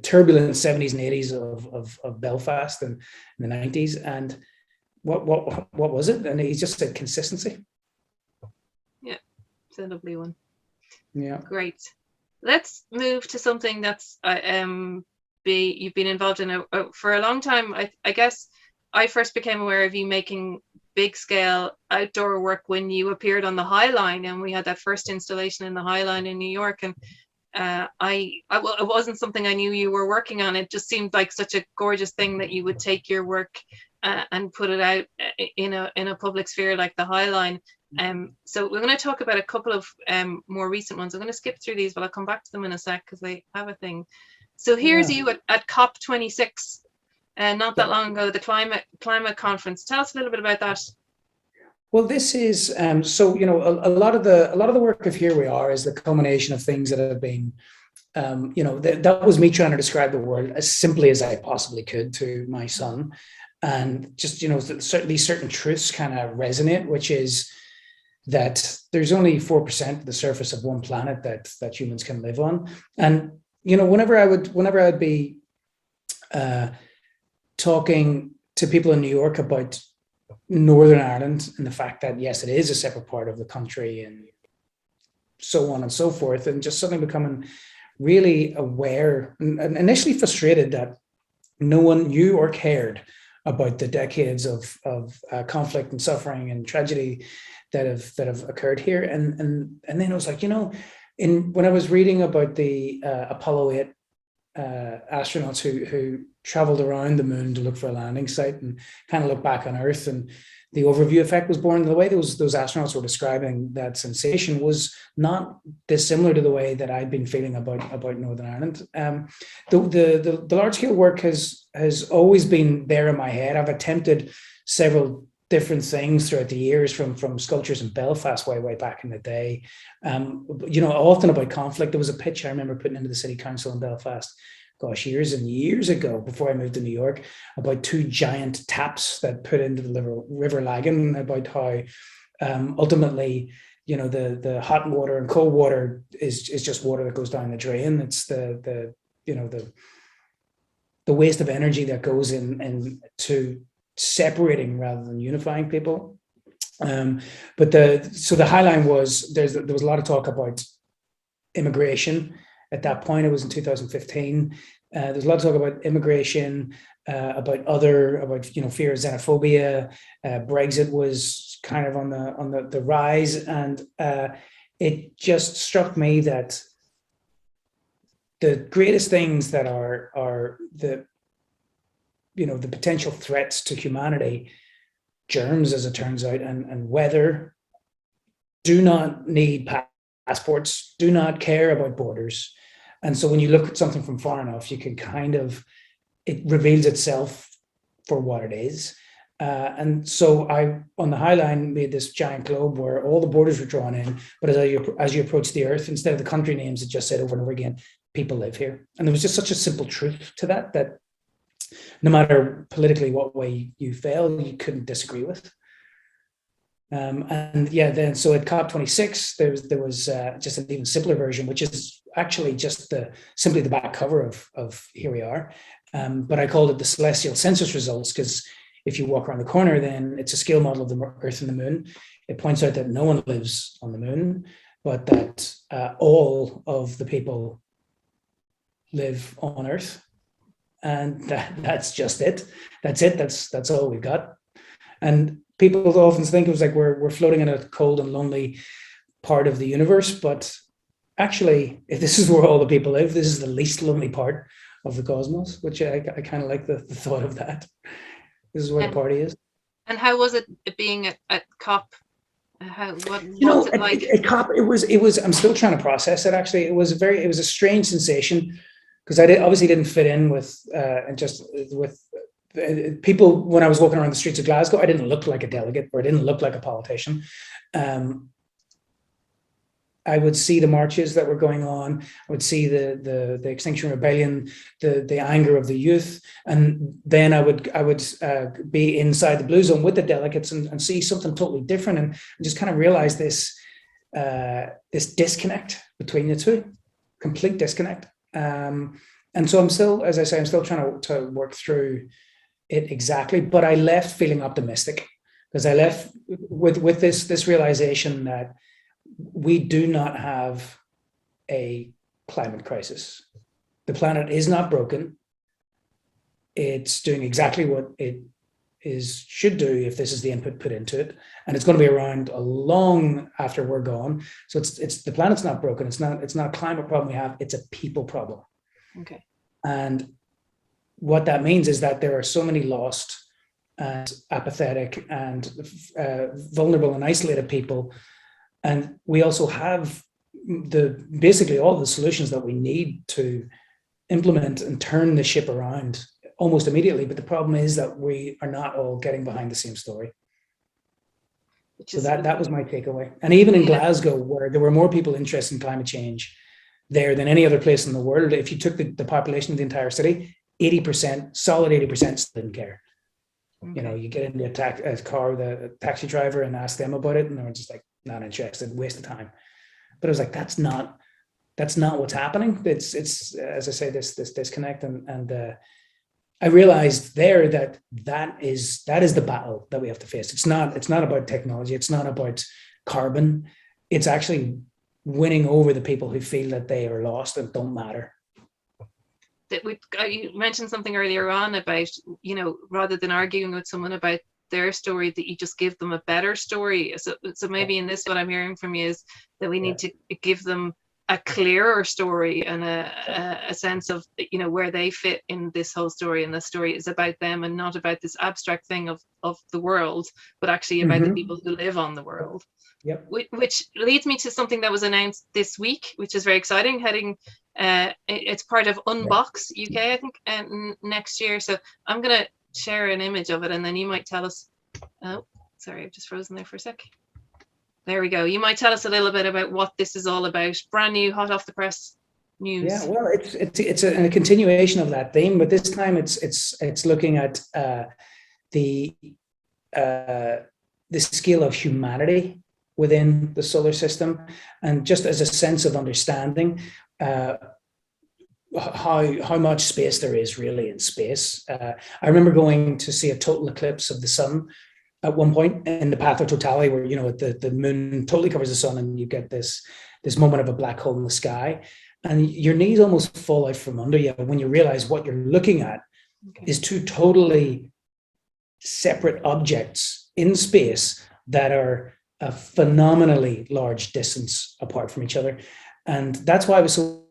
turbulent 70s and 80s of Belfast and in the 90s. And what was it?" And he just said consistency. Yeah, it's a lovely one. Yeah, great. Let's move to something that's you've been involved in for a long time. I guess I first became aware of you making big scale outdoor work when you appeared on the High Line, and we had that first installation in the High Line in New York. And it wasn't something I knew you were working on. It just seemed like such a gorgeous thing that you would take your work and put it out in a public sphere like the High Line. So we're going to talk about a couple of more recent ones. I'm going to skip through these, but I'll come back to them in a sec because they have a thing. So here's you at COP26, not that long ago, the climate conference. Tell us a little bit about that. Well, this is a lot of the work of Here We Are is the culmination of things that have been, that was me trying to describe the world as simply as I possibly could to my son, and just certainly certain truths kind of resonate, which is that there's only 4% of the surface of one planet that humans can live on. And whenever I'd be talking to people in New York about Northern Ireland and the fact that yes, it is a separate part of the country and so on and so forth, and just suddenly becoming really aware and initially frustrated that no one knew or cared about the decades of conflict and suffering and tragedy that have occurred here. And then I was like, when I was reading about the Apollo 8 astronauts who traveled around the moon to look for a landing site and kind of look back on Earth, and the overview effect was born. The way those astronauts were describing that sensation was not dissimilar to the way that I'd been feeling about Northern Ireland. The large scale work has always been there in my head. I've attempted several different things throughout the years, from sculptures in Belfast way back in the day. Often about conflict. There was a pitch I remember putting into the city council in Belfast, gosh, years and years ago, before I moved to New York, about 2 giant taps that put into the River Lagan, about how ultimately, the hot water and cold water is just water that goes down the drain. It's the waste of energy that goes in to separating rather than unifying people. But the High Line was, there was a lot of talk about immigration. At that point, it was in 2015. There's a lot of talk about immigration, about fear of xenophobia. Brexit was kind of on the rise, and it just struck me that the greatest things that are the potential threats to humanity, germs, as it turns out, and weather, do not need passports, do not care about borders. And so when you look at something from far enough, you can kind of it reveals itself for what it is. And so I, on the High Line, made this giant globe where all the borders were drawn in, but as you approach the Earth, instead of the country names, it just said over and over again, people live here. And there was just such a simple truth to that, that no matter politically what way you fell, you couldn't disagree with. And yeah, then so at COP26, there was just an even simpler version, which is actually just simply the back cover of Here We Are. But I called it the Celestial Census Results because if you walk around the corner, then it's a scale model of the Earth and the Moon. It points out that no one lives on the Moon, but that all of the people live on Earth. And that's just it. That's it. That's all we've got. And people often think it was like we're floating in a cold and lonely part of the universe, but actually, if this is where all the people live, this is the least lonely part of the cosmos, which I kind of like the thought of that. This is where the party is. And how was it being at COP? What's it like? At COP, it was. I'm still trying to process it. Actually, it was a strange sensation because I obviously didn't fit in with people. When I was walking around the streets of Glasgow, I didn't look like a delegate or I didn't look like a politician. I would see the marches that were going on. I would see the Extinction Rebellion, the anger of the youth, and then I would be inside the Blue Zone with the delegates and see something totally different, and just kind of realize this disconnect between the two, complete disconnect. And so I'm still, as I say, I'm still trying to work through it exactly. But I left feeling optimistic because I left with this realization that we do not have a climate crisis. The planet is not broken. It's doing exactly what it should do if this is the input put into it, and it's going to be around a long after we're gone. So it's the planet's not broken. It's not a climate problem we have. It's a people problem. Okay. And what that means is that there are so many lost and apathetic and vulnerable and isolated people. And we also have basically all the solutions that we need to implement and turn the ship around almost immediately. But the problem is that we are not all getting behind the same story. So that was my takeaway. And even in Glasgow, where there were more people interested in climate change there than any other place in the world, if you took the population of the entire city, 80%, solid 80% still didn't care. Okay. You know, you get into a car with a taxi driver and ask them about it, and they're just like, not interested, waste of time. But it was like, that's not what's happening. It's as I say, this disconnect, and I realized there that is the battle that we have to face. It's not about technology. It's not about carbon. It's actually winning over the people who feel that they are lost and don't matter. You mentioned something earlier on about, rather than arguing with someone about their story, that you just give them a better story. So maybe in this, what I'm hearing from you is that we need to give them a clearer story and a sense of, where they fit in this whole story. And the story is about them and not about this abstract thing of the world, but actually about the people who live on the world. Yep. Which leads me to something that was announced this week, which is very exciting. It's part of Unbox UK, I think, next year. So I'm going to share an image of it, and then you might tell us. Oh, sorry, I've just frozen there for a sec. There we go. You might tell us a little bit about what this is all about. Brand new, hot off the press news. Yeah, well, it's a continuation of that theme, but this time it's looking at the scale of humanity within the solar system, and just as a sense of understanding how much space there is really in space. I remember going to see a total eclipse of the sun at one point in the path of totality, where the moon totally covers the sun, and you get this moment of a black hole in the sky, and your knees almost fall out from under you when you realize what you're looking at is two totally separate objects in space that are a phenomenally large distance apart from each other. And that's why I was so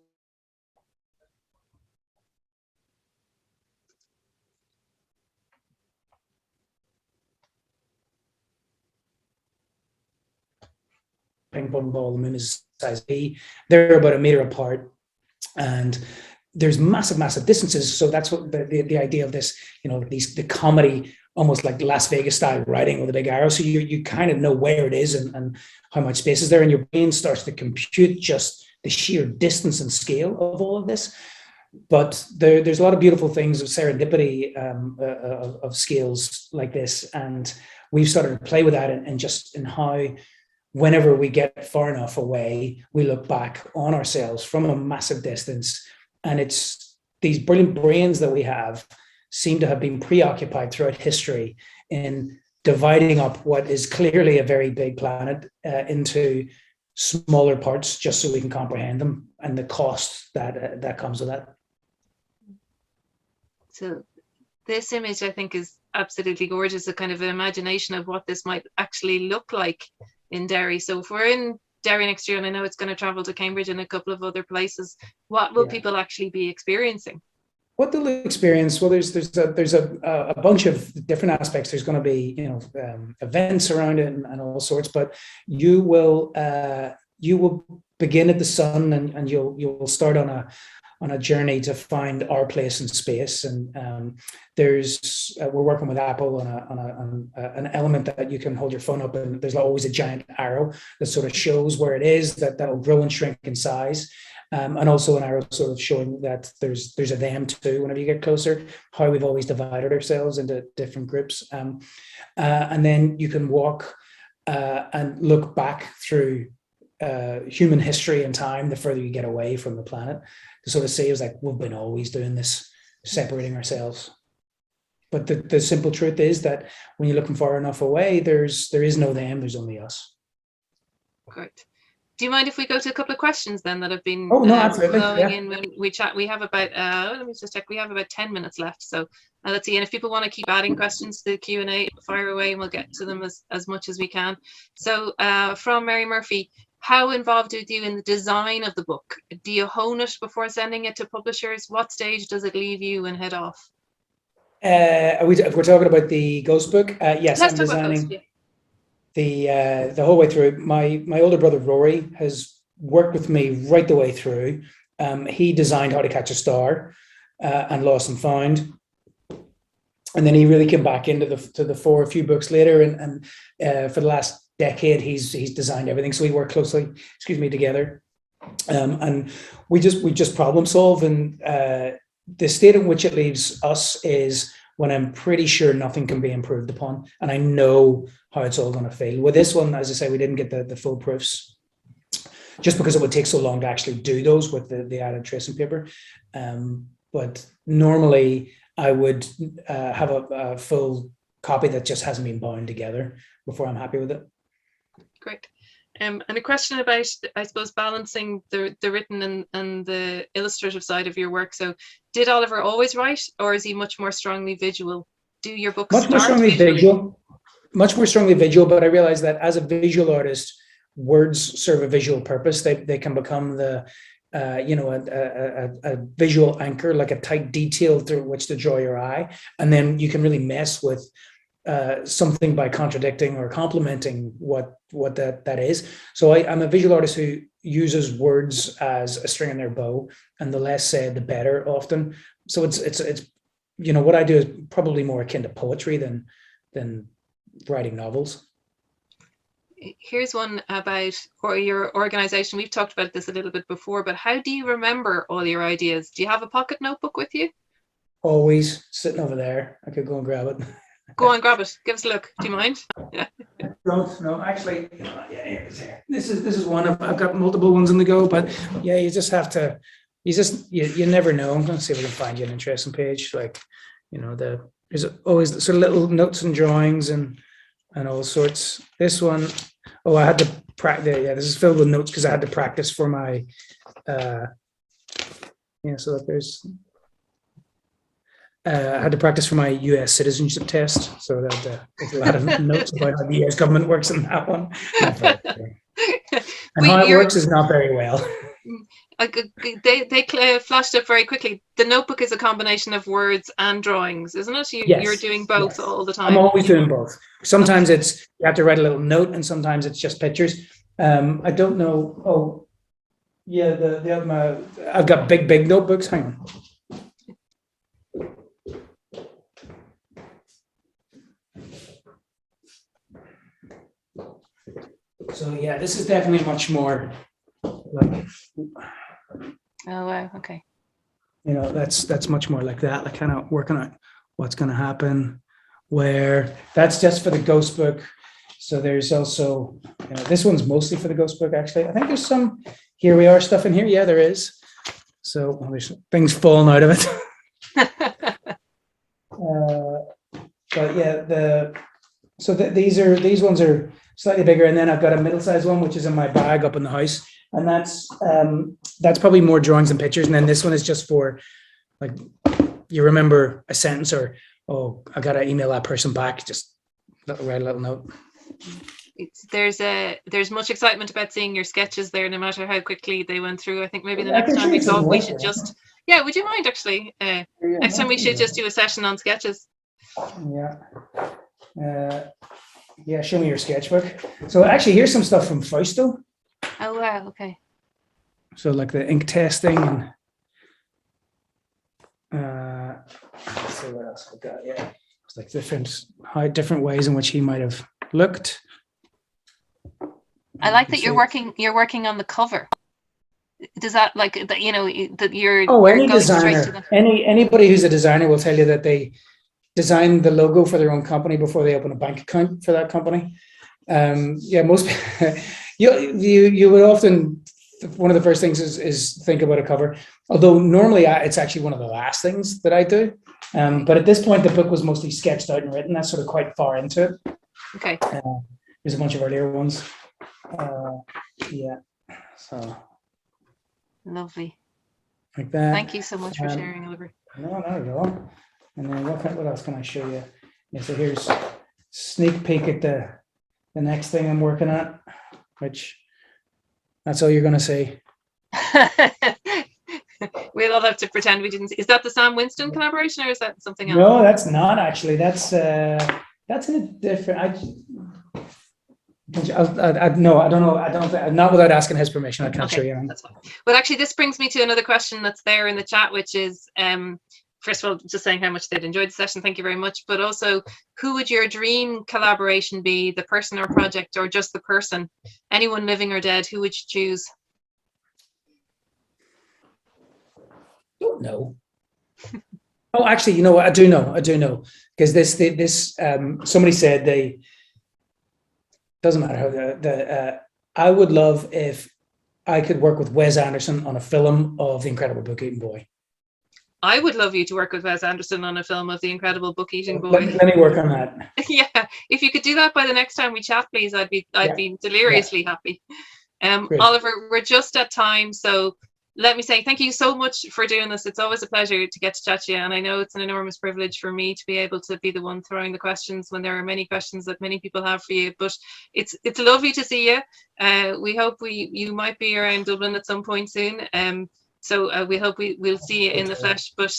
ping pong ball. The moon is size B. They're about a meter apart, and there's massive distances. So that's what the idea of this, the comedy, almost like Las Vegas style writing with a big arrow. So you kind of know where it is and how much space is there, and your brain starts to compute just the sheer distance and scale of all of this. But there's a lot of beautiful things of serendipity of scales like this, and we've started to play with that, and just in how, whenever we get far enough away, we look back on ourselves from a massive distance, and it's these brilliant brains that we have seem to have been preoccupied throughout history in dividing up what is clearly a very big planet into smaller parts, just so we can comprehend them and the cost that comes with that. So this image, I think, is absolutely gorgeous. A kind of an imagination of what this might actually look like in Derry. So if we're in Derry next year, and I know it's going to travel to Cambridge and a couple of other places, what will people actually be experiencing? What they'll experience, well, there's a bunch of different aspects. There's going to be events around it and all sorts, but you will begin at the sun, and you'll start on a journey to find our place in space. And we're working with Apple on an element that you can hold your phone up, and there's always a giant arrow that sort of shows where it is, that'll grow and shrink in size. And also an arrow sort of showing that there's a them too whenever you get closer, how we've always divided ourselves into different groups. And then you can walk and look back through human history and time the further you get away from the planet, to sort of see it's like we've been always doing this, separating ourselves. But the simple truth is that when you're looking far enough away, there is no them, there's only us. Great. Do you mind if we go to a couple of questions then that have been flowing in when we chat? We have about let me just check. We have about 10 minutes left. So let's see. And if people want to keep adding questions to the Q&A, fire away, and we'll get to them as much as we can. So from Mary Murphy, how involved are you in the design of the book? Do you hone it before sending it to publishers? What stage does it leave you and head off? If we're talking about the ghost book, yes, I'm designing the whole way through. My older brother Rory has worked with me right the way through. He designed How to Catch a Star and Lost and Found, and then he really came back into the fore a few books later, and for the last decade he's designed everything. So we work closely, together, and we just problem solve. And the state in which it leaves us is when I'm pretty sure nothing can be improved upon, and I know how it's all going to feel. With this one, as I say, we didn't get the full proofs, just because it would take so long to actually do those with the added tracing paper. But normally I would have a full copy that just hasn't been bound together before I'm happy with it. Great. And a question about, I suppose, balancing the written and the illustrative side of your work. So did Oliver always write, or is he much more strongly visual? Do your books much more strongly visual, but I realize that as a visual artist, words serve a visual purpose. They can become a visual anchor, like a tight detail through which to draw your eye, and then you can really mess with something by contradicting or complementing what that is. So I'm a visual artist who uses words as a string in their bow, and the less said the better often. So it's what I do is probably more akin to poetry than writing novels. Here's one about your organization. We've talked about this a little bit before, but how do you remember all your ideas? Do you have a pocket notebook with you? Always sitting over there. I could go and grab it. Go on, grab it. Give us a look. Do you mind? No, actually, here. This is one. I've got multiple ones on the go, but yeah, you just have to. You never know. I'm going to see if I can find you an interesting page. Like, there's always sort of little notes and drawings and all sorts. This one, I had to practice. Yeah, this is filled with notes because I had to practice for my. So there's. I had to practice for my US citizenship test, so that there's a lot of notes about how the US government works in that one. And how it works is not very well. They flashed up very quickly. The notebook is a combination of words and drawings, isn't it? You're doing both all the time. I'm always doing both. Sometimes it's you have to write a little note, and sometimes it's just pictures. I don't know. Yeah, I've got big notebooks. Hang on. So yeah, this is definitely much more like, Oh wow, okay. that's much more like that, like kind of working out what's going to happen, where that's just for the ghost book. So there's also, this one's mostly for the ghost book, actually. I think there's some Here We Are stuff in here. Yeah, there is. So there's things falling out of it. But yeah, these ones are slightly bigger, and then I've got a middle-sized one which is in my bag up in the house, and that's probably more drawings and pictures, and then this one is just for, like, you remember a sentence, or I gotta email that person back, just write a little note. There's much excitement about seeing your sketches there, no matter how quickly they went through. I think maybe the I next can time we show you some talk, we work should there. just, would you mind actually? Next time we should just do a session on sketches. Yeah, show me your sketchbook. So actually, here's some stuff from Fausto. Oh wow, okay. So like the ink testing, and let's see what else we got. Yeah, it's like different ways in which he might have looked. I like that you're working on the cover. Does that, like, that, that you're any going designer, straight to the... anybody who's a designer will tell you that they design the logo for their own company before they open a bank account for that company. Most you would often, one of the first things is think about a cover, although normally it's actually one of the last things that I do. But at this point the book was mostly sketched out and written. That's sort of quite far into it. Okay. There's a bunch of earlier ones. So lovely. Like that. Thank you so much for sharing, Oliver. No, not at all. And then what else can I show you? Yeah, so here's sneak peek at the next thing I'm working on, which that's all you're going to see. We'll all have to pretend we didn't see. Is that the Sam Winston collaboration, or is that something else? No, that's not actually. That's in a different. No, I don't know. Not without asking his permission. I can't show you. That's fine. But actually, this brings me to another question that's there in the chat, which is, first of all, just saying how much they'd enjoyed the session. Thank you very much. But also, who would your dream collaboration be? The person or project, or just the person? Anyone living or dead? Who would you choose? Don't know. Oh, actually, you know what? I do know because this somebody said they. Doesn't matter how I would love if I could work with Wes Anderson on a film of The Incredible Book Eating Boy. I would love you to work with Wes Anderson on a film of The Incredible Book Eating Boy. Let me work on that. Yeah, if you could do that by the next time we chat, please, I'd be deliriously happy. Oliver, we're just at time, so let me say thank you so much for doing this. It's always a pleasure to get to chat to you, and I know it's an enormous privilege for me to be able to be the one throwing the questions when there are many questions that many people have for you. But it's lovely to see you. We hope you might be around Dublin at some point soon. So we hope we'll see you in the flesh. But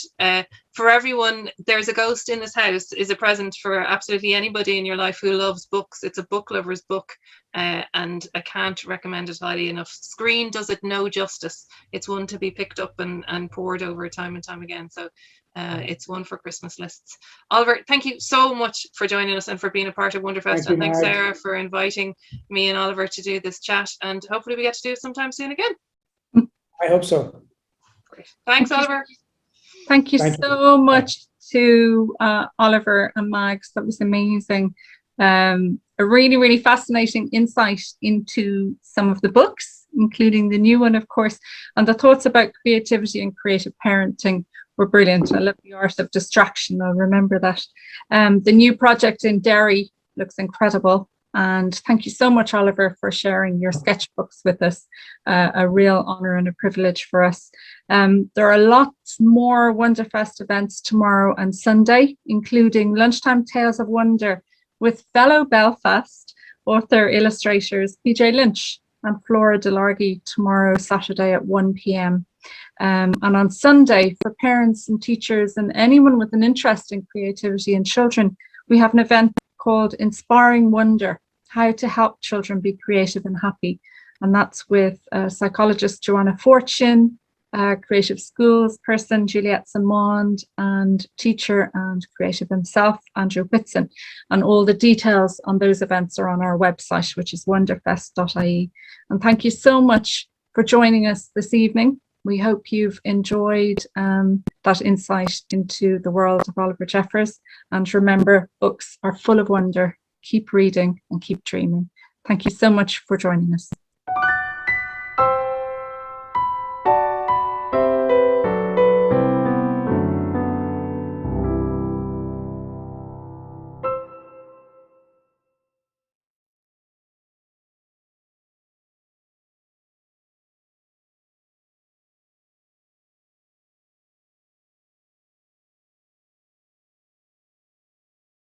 for everyone, There's a Ghost in This House is a present for absolutely anybody in your life who loves books. It's a book lover's book, and I can't recommend it highly enough. Screen does it no justice. It's one to be picked up and poured over time and time again. So it's one for Christmas lists. Oliver, thank you so much for joining us and for being a part of WonderFest. And thanks, Sarah, for inviting me and Oliver to do this chat. And hopefully we get to do it sometime soon again. I hope so. Great. Thanks, Oliver. Thank you so much to Oliver and Mags. That was amazing. A really, really fascinating insight into some of the books, including the new one, of course, and the thoughts about creativity and creative parenting were brilliant. I love The Art of Distraction. I'll remember that. The new project in Derry looks incredible. And thank you so much, Oliver, for sharing your sketchbooks with us. A real honour and a privilege for us. There are lots more WonderFest events tomorrow and Sunday, including Lunchtime Tales of Wonder with fellow Belfast author illustrators PJ Lynch and Flora Delargy tomorrow, Saturday at 1 p.m. And on Sunday, for parents and teachers and anyone with an interest in creativity and children, we have an event called Inspiring Wonder, How to Help Children Be Creative and Happy. and that's with psychologist Joanna Fortune, creative schools person Juliette Simond, and teacher and creative himself Andrew Whitson. And all the details on those events are on our website, which is wonderfest.ie. And thank you so much for joining us this evening. We hope you've enjoyed that insight into the world of Oliver Jeffers. And remember, books are full of wonder. Keep reading and keep dreaming. Thank you so much for joining us.